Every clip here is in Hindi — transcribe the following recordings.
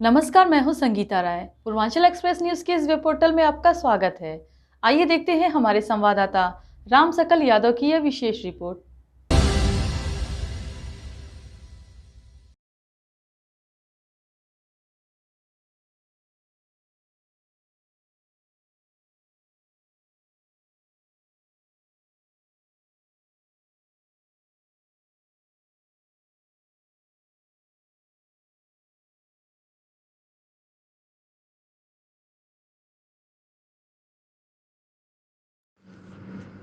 नमस्कार, मैं हूं संगीता राय। पूर्वांचल एक्सप्रेस न्यूज के इस वेब पोर्टल में आपका स्वागत है। आइए देखते हैं हमारे संवाददाता राम सकल यादव की यह विशेष रिपोर्ट।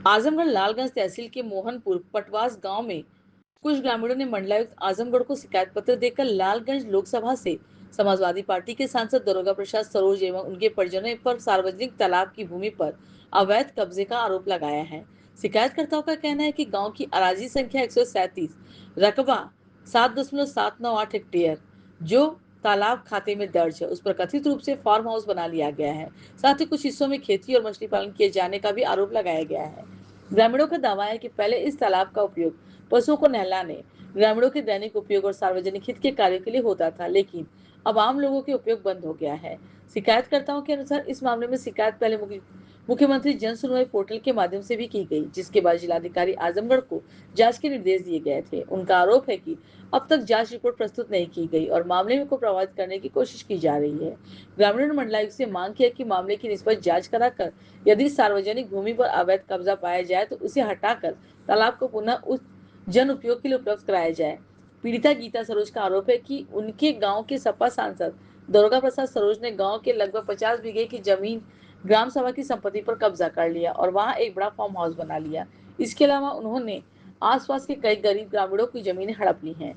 आजमगढ़ लालगंज तहसील के मोहनपुर पटवास गांव में कुछ ग्रामीणों ने मंडलायुक्त आजमगढ़ को शिकायत पत्र देकर लालगंज लोकसभा से समाजवादी पार्टी के सांसद दरोगा प्रसाद सरोज एवं उनके परिजनों पर सार्वजनिक तालाब की भूमि पर अवैध कब्जे का आरोप लगाया है। शिकायतकर्ताओं का कहना है कि गांव की अराजी संख्या 137, रकबा 7.798 हेक्टेयर जो तालाब खाते में दर्ज है, उस पर कथित रूप से फार्म हाउस बना लिया गया है। साथ ही कुछ हिस्सों में खेती और मछली पालन किए जाने का भी आरोप लगाया गया है। ग्रामीणों का दावा है कि पहले इस तालाब का उपयोग पशुओं को नहलाने, ग्रामीणों के दैनिक उपयोग और सार्वजनिक हित के कार्यों के लिए होता था, लेकिन अब आम लोगों के उपयोग बंद हो गया है। शिकायतकर्ताओं के अनुसार इस मामले में शिकायत पहले मुख्यमंत्री जन सुनवाई पोर्टल के माध्यम से भी की गई, जिसके बाद जिलाधिकारी आजमगढ़ को जांच के निर्देश दिए गए थे। उनका आरोप है कि अब तक जांच रिपोर्ट प्रस्तुत नहीं की गई और मामले को प्रभावित करने की कोशिश की जा रही है। ग्रामीणों ने मंडलायुक्त से मांग की है कि मामले की निष्पक्ष जांच कराकर यदि सार्वजनिक भूमि पर अवैध कब्जा पाया जाए तो उसे हटाकर तालाब को पुनः जन उपयोग के लिए उपलब्ध कराया जाए। पीड़िता गीता सरोज का आरोप है कि उनके गांव के सपा सांसद दरोगा प्रसाद सरोज ने गांव के लगभग 50 बीघे की जमीन ग्राम सभा की संपत्ति पर कब्जा कर लिया और वहां एक बड़ा फार्म हाउस बना लिया। इसके अलावा उन्होंने आसपास के कई गरीब ग्रामीणों की जमीनें हड़प ली हैं।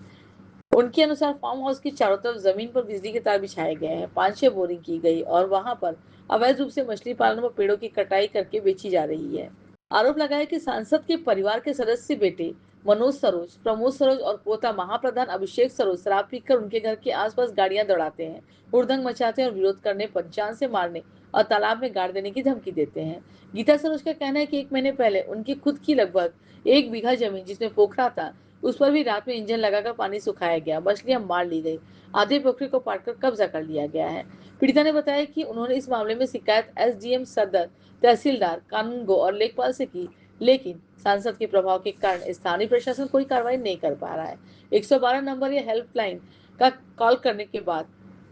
उनके अनुसार फार्म हाउस की चारों तरफ जमीन पर बिजली के तार बिछाए गए हैं, 5-6 बोरिंग की गई और वहां पर अवैध रूप से मछली पालन व पेड़ों की कटाई करके बेची जा रही है। आरोप लगाया कि सांसद के परिवार के सदस्य बेटे मनोज सरोज, प्रमोद सरोज और पोता महाप्रधान अभिषेक सरोज शराब पीकर उनके घर के आसपास गाड़ियां दौड़ाते हैं, हुड़दंग मचाते हैं और विरोध करने पर जान से मारने और तालाब में गाड़ देने की धमकी देते हैं। गीता सरोज का कहना है कि 1 महीने पहले उनकी खुद की लगभग 1 बीघा जमीन जिसमें पोखरा था, उस पर भी रात में इंजन लगाकर पानी सुखाया गया, मछलियां मार ली गई, आधे पोखरे को पाटकर कब्जा कर लिया गया है। पीड़िता ने बताया कि उन्होंने इस मामले में शिकायत एसडीएम सदर, तहसीलदार, कानूनगो और लेखपाल से की, लेकिन सांसद के प्रभाव के कारण स्थानीय प्रशासन कोई कार्रवाई नहीं कर पा रहा है। 112 नंबर या हेल्पलाइन का कॉल करने के बाद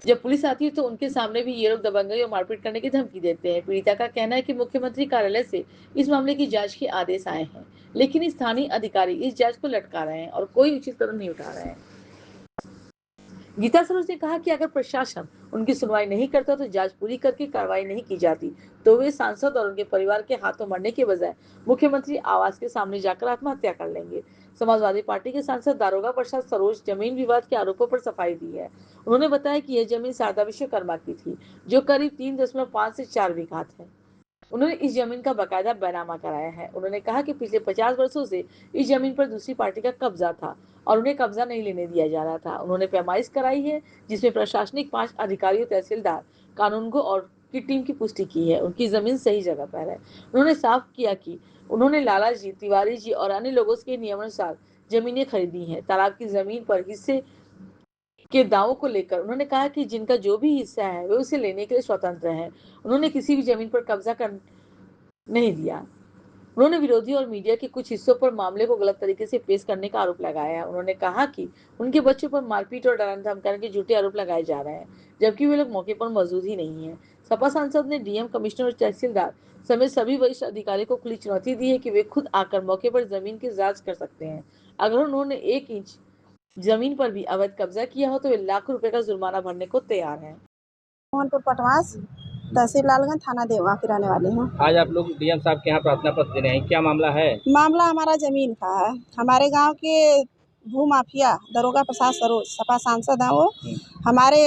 जब पुलिस आती है तो उनके सामने भी ये लोग दबंगई और मारपीट करने की धमकी देते हैं। पीड़िता का कहना है कि मुख्यमंत्री कार्यालय से इस मामले की जांच के आदेश आए हैं, लेकिन स्थानीय अधिकारी इस जांच को लटका रहे हैं और कोई उचित कदम नहीं उठा रहे हैं। गीता सरोज ने कहा कि अगर प्रशासन उनकी सुनवाई नहीं करता तो जांच पूरी करके कार्रवाई नहीं की जाती तो वे सांसद और उनके परिवार के हाथों मरने के बजाय मुख्यमंत्री आवास के सामने जाकर आत्महत्या कर लेंगे। समाजवादी पार्टी के सांसद दारोगा प्रसाद सरोज जमीन विवाद के आरोपों पर सफाई दी है। उन्होंने बताया कि यह जमीन शारदा विश्वकर्मा की थी, जो करीब 3.5 से 4 बीघा है। उन्होंने इस जमीन का बकायदा बैनामा कराया है। उन्होंने कहा कि पिछले 50 वर्षों से इस जमीन पर दूसरी पार्टी का कब्जा था और उन्हें कब्जा नहीं लेने दिया जा रहा था। उन्होंने पैमाइश कराई है जिसमें प्रशासनिक 5 अधिकारियों, तहसीलदार, कानूनगो और की टीम की पुष्टि की है। उनकी जमीन सही जगह पर है। उन्होंने साफ किया कि उन्होंने लाला जी, तिवारी जी और अन्य लोगों के नियमानुसार जमीनें खरीदी हैं। तालाब की जमीन पर हिस्से के दावों को लेकर उन्होंने कहा कि जिनका जो भी हिस्सा है वे उसे लेने के लिए स्वतंत्र हैं। उन्होंने किसी भी जमीन पर कब्जा कर नहीं दिया। उन्होंने विरोधी और मीडिया के कुछ हिस्सों पर मामले को गलत तरीके से पेश करने का आरोप लगाया। उन्होंने कहा कि उनके बच्चों पर मारपीट और डराने धमकाने के झूठे आरोप लगाए जा रहे हैं, जबकि वे लोग मौके पर मौजूद ही नहीं है। सपा सांसद ने डीएम, कमिश्नर और तहसीलदार समेत सभी वरिष्ठ अधिकारियों को खुली चुनौती दी है कि वे खुद आकर मौके पर जमीन की जांच कर सकते हैं। अगर उन्होंने 1 इंच जमीन पर भी अवैध कब्जा किया हो तो वे लाखों रुपए का जुर्माना भरने को तैयार हैं। मोहनपुर पटवास, तहसील लालगंज, थाना देवा की रहने वाली हूँ। आज आप लोग डीएम साहब के यहाँ प्रार्थना पत्र दे रहे हैं, क्या मामला है? मामला हमारा जमीन का है। हमारे गांव के भू माफिया दरोगा प्रसाद सरोज, सपा सांसद हैं वो, हमारे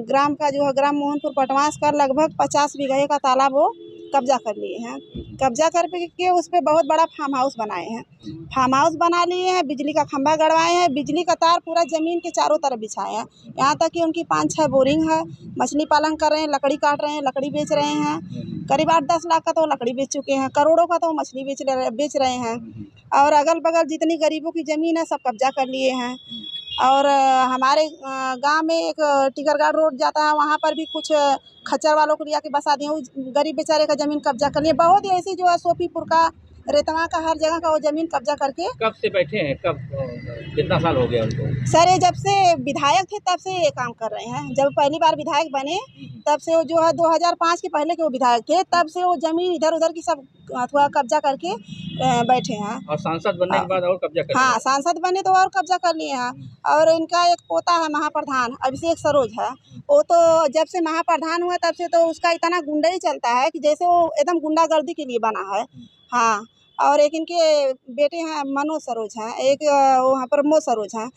ग्राम का जो है ग्राम मोहनपुर पटवास का लगभग 50 बीघे का तालाब वो कब्जा कर लिए हैं। कब्जा करके उस पर बहुत बड़ा फार्म हाउस बनाए हैं। फार्म हाउस बना लिए हैं, बिजली का खंभा गड़वाए हैं, बिजली का तार पूरा जमीन के चारों तरफ बिछाए हैं। यहाँ तक कि उनकी 5-6 बोरिंग है, मछली पालन कर रहे हैं, लकड़ी काट रहे हैं, लकड़ी बेच रहे हैं। करीब 8-10 लाख का तो लकड़ी बेच चुके हैं, करोड़ों का तो मछली बेच रहे हैं। और अगल बगल जितनी गरीबों की ज़मीन है सब कब्जा कर लिए हैं। और हमारे गांव में एक टिकरगाड़ रोड जाता है, वहाँ पर भी कुछ खच्चर वालों को लिया के बसा दिए। उस गरीब बेचारे का ज़मीन कब्जा कर लिए। बहुत ही ऐसी जो है सोफीपुर का, रेतवा का, हर जगह का वो ज़मीन कब्जा करके। कब से बैठे हैं, कब कितना साल हो गया उनको? सर ये जब से विधायक थे तब से ये काम कर रहे हैं। जब पहली बार विधायक बने तब से वो जो है 2005 के पहले के वो विधायक थे, तब से वो ज़मीन इधर उधर की सब थोड़ा कब्जा करके बैठे हैं। और सांसद बनने के बाद और कब्जा कर हाँ, सांसद बने तो और कब्जा कर लिए हैं। और इनका एक पोता है महाप्रधान अभिषेक सरोज है, वो तो जब से महाप्रधान हुआ तब से तो उसका इतना गुंडा ही चलता है कि जैसे वो एकदम गुंडागर्दी के लिए बना है। हाँ, और एक इनके बेटे हैं मनोज सरोज हैं, एक वहाँ प्रमोद सरोज हैं।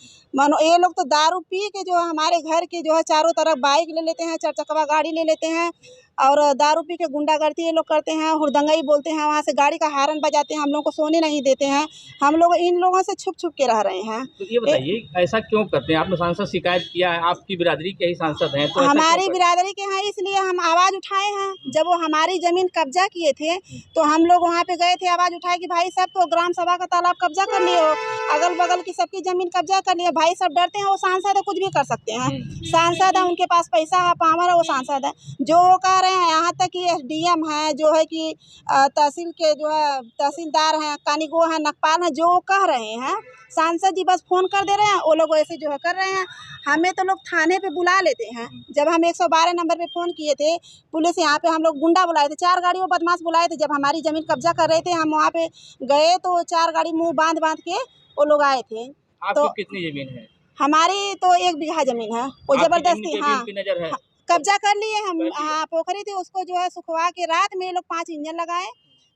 ये लोग तो दारू पी के जो हमारे घर के जो है चारों तरफ बाइक ले लेते हैं, 4 चक्का गाड़ी ले लेते हैं और दारू पी के गुंडागर्दी ये लोग करते हैं। हुड़दंगई बोलते हैं, वहाँ से गाड़ी का हारन बजाते हैं, हम लोग को सोने नहीं देते हैं। हम लोग इन लोगों से छुप छुप के रह रहे हैं। तो ये बताइए ऐसा क्यों करते हैं? आपने सांसद शिकायत किया है, आपकी बिरादरी के ही सांसद हैं, तो हमारी बिरादरी के हैं इसलिए हम आवाज़ उठाए हैं। जब वो हमारी ज़मीन कब्जा किए थे तो हम लोग वहाँ पे गए थे, आवाज़ उठाए कि भाई सब तो ग्राम सभा का तालाब कब्जा कर लिए हो, अगल बगल की सबकी ज़मीन कब्जा कर लिए। भाई सब डरते हैं, वो सांसद है, कुछ भी कर सकते हैं। सांसद है, उनके पास पैसा है, पावर है, वो सांसद है। जो वो कह रहे हैं, यहाँ तक कि SDM है, जो है कि तहसील के जो है तहसीलदार हैं, कानीगो हैं, नकपाल हैं, जो कह रहे हैं सांसद जी बस फ़ोन कर दे रहे हैं, वो लोग ऐसे जो है कर रहे हैं। हमें तो लोग थाने पे बुला लेते हैं। जब हम 112 नंबर पे फ़ोन किए थे, पुलिस यहाँ पे हम लोग गुंडा बुलाए थे, 4 गाड़ी वो बदमाश बुलाए थे। जब हमारी ज़मीन कब्जा कर रहे थे, हम वहाँ पे गए तो 4 गाड़ी मुँह बांध बांध के वो लोग आए थे। आपको कितनी ज़मीन है? हमारी तो 1 बीघा ज़मीन है, वो ज़बरदस्ती हाँ नजर है कब्जा कर लिए हम। हाँ, पोखरी थी, उसको जो है सुखवा के रात में ये लोग 5 इंजन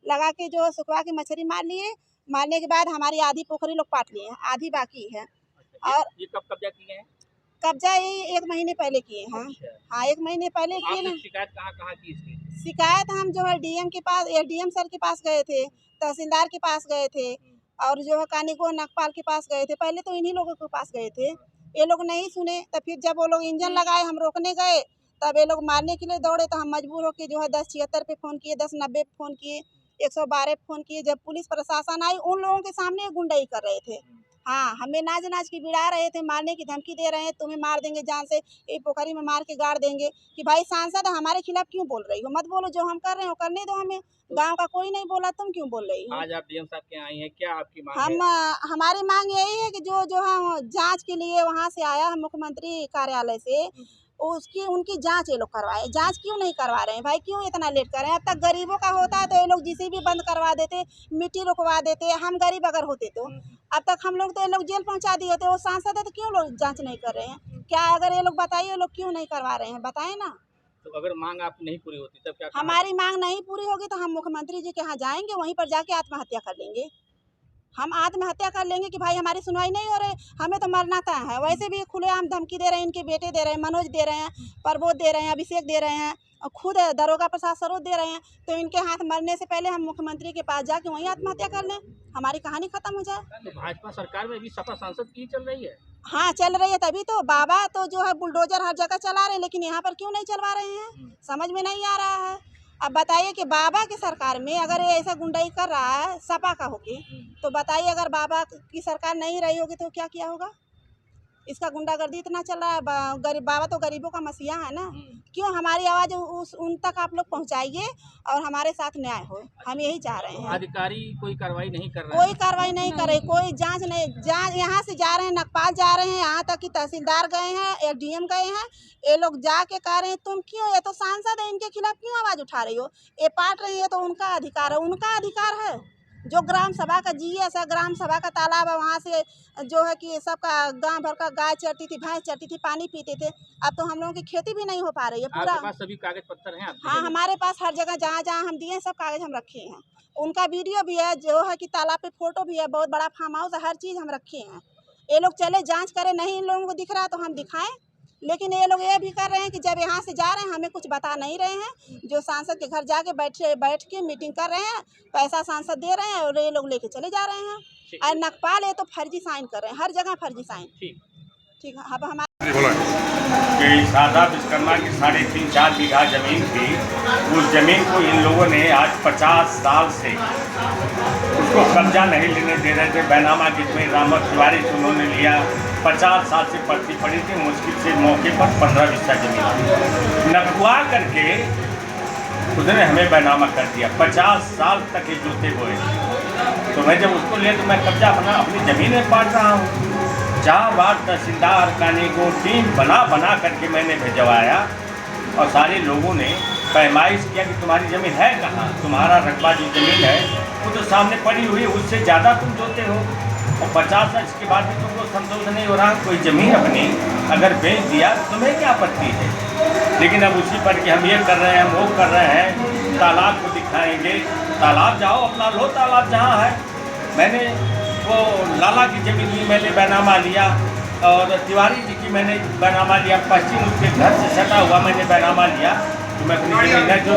लगा के जो सुखवा के मछली मार लिए। मारने के बाद हमारी आधी पोखरी लोग पाट लिए हैं, आधी बाकी है। और ये कब कब्जा किए हैं? कब्जा ये 1 महीने पहले किए हैं। हाँ, 1 महीने पहले किए ना। शिकायत कहाँ की इसकी? शिकायत हम जो है DM के पास, SDM सर के पास गए थे, तहसीलदार के पास गए थे और जो है कानीगो नकपाल के पास गए थे। पहले तो इन्हीं लोगों के पास गए थे, ये लोग नहीं सुने। तो फिर जब वो लोग इंजन लगाए, हम रोकने गए, तब ये लोग मारने के लिए दौड़े। तो हम मजबूर होकर जो है 1076 पे फ़ोन किए, 1090 पे फ़ोन किए, 112 पे फ़ोन किए। जब पुलिस प्रशासन आई, उन लोगों के सामने गुंडाई कर रहे थे। हाँ, हमें नाच के बिड़ा रहे थे, मारने की धमकी दे रहे हैं, तुम्हें मार देंगे जान से, ये पोखरी में मार के गाड़ देंगे। कि भाई सांसद हमारे खिलाफ क्यों बोल रही हो? मत बोलो, जो हम कर रहे हो करने दो हमें। गांव का कोई नहीं बोला, तुम क्यों बोल रही हो? आज आप DM साहब के यहाँ आई हैं, क्या आपकी मांग है? हमारी मांग यही है कि जो है जांच के लिए वहाँ से आया है मुख्यमंत्री कार्यालय से, उनकी जांच ये लोग करवाए। जांच क्यों नहीं करवा रहे हैं भाई? क्यों इतना लेट कर रहे हैं? अब तक गरीबों का होता है तो ये लोग JCB बंद करवा देते, मिट्टी रुकवा देते। हम गरीब अगर होते तो अब तक हम लोग तो ये लोग जेल पहुंचा दिए होते। वो सांसद है तो क्यों लोग जांच नहीं कर रहे हैं? क्या अगर ये लोग बताइए, लोग क्यों नहीं करवा रहे हैं, बताएं ना। तो अगर मांग आपकी नहीं पूरी होती तब क्या? हमारी मांग नहीं पूरी होगी तो हम मुख्यमंत्री जी के यहाँ जाएंगे, वहीं पर जाके आत्महत्या कर लेंगे। हम आत्महत्या कर लेंगे कि भाई हमारी सुनवाई नहीं हो रही, हमें तो मरना तय है। वैसे भी खुलेआम धमकी दे रहे हैं, इनके बेटे दे रहे हैं, मनोज दे रहे हैं, प्रबोध दे रहे हैं, अभिषेक दे रहे हैं और खुद दरोगा प्रसाद सरोज दे रहे हैं। तो इनके हाथ मरने से पहले हम मुख्यमंत्री के पास जाके वहीं आत्महत्या कर लें, हमारी कहानी खत्म हो जाए। तो भाजपा सरकार में भी सपा सांसद की चल रही है? हाँ, चल रही है, तभी तो बाबा तो जो है बुलडोजर हर जगह चला रहे हैं, लेकिन यहाँ पर क्यों नहीं चलवा रहे हैं? समझ में नहीं आ रहा है। अब बताइए कि बाबा की सरकार में अगर ये ऐसा गुंडाई कर रहा है सपा का होके, तो बताइए अगर बाबा की सरकार नहीं रही होगी तो क्या किया होगा? इसका गुंडागर्दी इतना चल रहा है। बाबा तो गरीबों का मसीहा है ना। क्यों हमारी आवाज़ उन तक आप लोग पहुंचाइए और हमारे साथ न्याय हो, हम यही चाह रहे हैं। अधिकारी कोई कार्रवाई नहीं कर रहा है? कोई कार्रवाई नहीं कर रहे, कोई जांच नहीं। जांच यहाँ से जा रहे हैं, नकपाल जा रहे हैं, यहाँ तक कि तहसीलदार गए हैं, SDM गए हैं। ये लोग जाके कह रहे हैं तुम क्यों, ये तो सांसद है, इनके खिलाफ क्यों आवाज़ उठा रही हो? ये पाट रही है तो उनका अधिकार है, उनका अधिकार है। जो ग्राम सभा का GS है, ग्राम सभा का तालाब है, वहाँ से जो है कि सबका गांव भर का गाय चरती थी, भैंस चरती थी, पानी पीते थे। अब तो हम लोगों की खेती भी नहीं हो पा रही है पूरा। आपके पास सभी कागज पत्तर हैं? हाँ, हमारे पास हर जगह जहाँ जहाँ हम दिए सब कागज हम रखे हैं। उनका वीडियो भी है, जो है कि तालाब पे फोटो भी है, बहुत बड़ा फार्म हाउस है, हर चीज़ हम रखे हैं। ये लोग चले जाँच करें, नहीं इन लोगों को दिख रहा तो हम दिखाएँ। लेकिन ये लोग ये भी कर रहे हैं कि जब यहाँ से जा रहे हैं हमें कुछ बता नहीं रहे हैं। जो सांसद के घर जाके बैठ के मीटिंग कर रहे हैं, पैसा सांसद दे रहे हैं और ये लोग लेके चले जा रहे हैं। और नकपाल ये तो फर्जी साइन कर रहे हैं, हर जगह फर्जी साइन। ठीक है। अब हमारे शारदा विश्वकर्मा की 3.5-4 बीघा ज़मीन थी। उस ज़मीन को इन लोगों ने आज 50 साल से उसको कब्जा नहीं लेने दे रहे थे। बैनामा जिसमें रामत तिवारी से उन्होंने लिया, 50 साल से पड़ती पड़ी थी, मुश्किल से मौके पर 15 बिस्सा जमीन नकवा करके उसने हमें बैनामा कर दिया। 50 साल तक ये जोते बोए। तो मैं जब उसको ले तो मैं कब्जा अपनी ज़मीन में पाट रहा हूँ। 4 बार तहसीलदार कानी को टीम बना करके मैंने भिजवाया और सारे लोगों ने पैमाइश किया कि तुम्हारी ज़मीन है कहाँ, तुम्हारा रकबा जो ज़मीन है वो तो सामने पड़ी हुई है, उससे ज़्यादा तुम जोते हो। और 50 साल इसके बाद भी तुमको संतोष नहीं हो रहा। कोई ज़मीन अपनी अगर बेच दिया तो तुम्हें क्या आपत्ति है। लेकिन अब उसी पर कि हम ये कर रहे हैं, हम वो कर रहे हैं, तालाब को दिखाएंगे। तालाब जाओ, अपना लो तालाब जहाँ है। मैंने वो लाला की ज़मीन में मैंने बैनामा लिया और तिवारी जी की मैंने बैनामा लिया। पश्चिम उसके घर से सटा हुआ मैंने बैनामा लिया। तो मैं अपनी ज़मीन है जो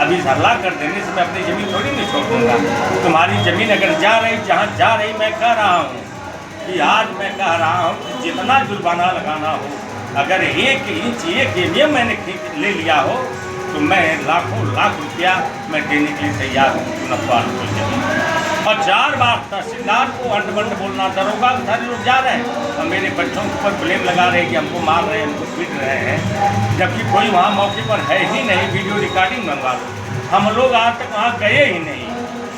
अभी धरला कर देने से मैं अपनी ज़मीन थोड़ी नहीं छोड़ दूँगा। तुम्हारी ज़मीन अगर जा रही जहाँ जा रही, मैं कह रहा हूँ कि आज मैं कह रहा हूँ कि जितना जुर्माना लगाना हो, अगर 1 इंच 1 एम मैंने ले लिया हो तो मैं लाखों लाख रुपया मैं देने के लिए तैयार हूँ नकवाल को ज़मीन। और 4 बार तहसीलदार को अंड-बंड बोलना, दरोगा सारे लोग जा रहे हैं और मेरे बच्चों के ऊपर ब्लेम लगा रहे हैं कि हमको मार रहे हैं, हमको पीट रहे हैं, जबकि कोई वहाँ मौके पर है ही नहीं। वीडियो रिकॉर्डिंग मंगवा लो। हम लोग आज तक वहाँ गए ही नहीं।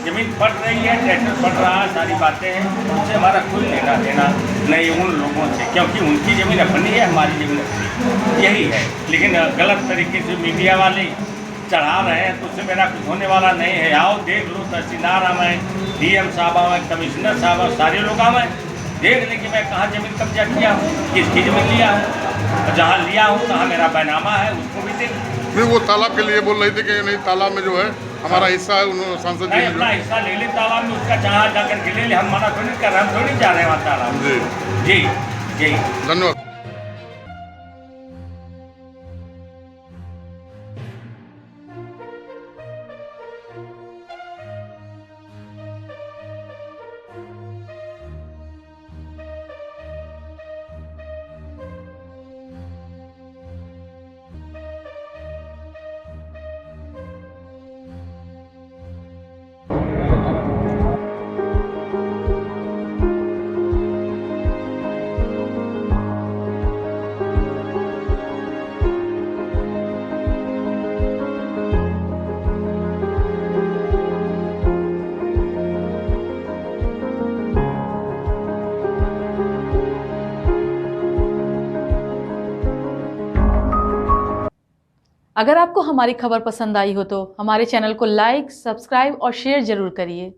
ज़मीन पड़ रही है, ट्रैक्टर पड़ रहा है, सारी बातें हैं, उससे हमारा कोई लेना देना नहीं उन लोगों से, क्योंकि उनकी ज़मीन अपनी है, हमारी ज़मीन अपनी, यही है। लेकिन गलत तरीके से मीडिया वाले चढ़ा रहे हैं तो उससे मेरा कुछ होने वाला नहीं है। आओ देख लो, तहसीलदार आए, DM साहब आए, कमिश्नर साहब, सारे लोग आए, देख लें कि मैं कहाँ ज़मीन कब्जा किया हूँ, किस चीज़ में लिया हूँ, और जहाँ लिया हूँ तहाँ मेरा बैनामा है, उसको भी देख। नहीं, वो तालाब के लिए बोल रही थी कि नहीं तालाब में जो है हमारा हिस्सा है, उन्होंने सांसद जी नहीं अपना हिस्सा ले ले तालाब में, उसका जहाँ जाकर के ले ले। हम मना थोड़ी कर रहे हैं, हम थोड़ी जा रहे हैं वहाँ तालाब। जी जी जी, धन्यवाद। अगर आपको हमारी खबर पसंद आई हो तो हमारे चैनल को लाइक, सब्सक्राइब और शेयर जरूर करिए।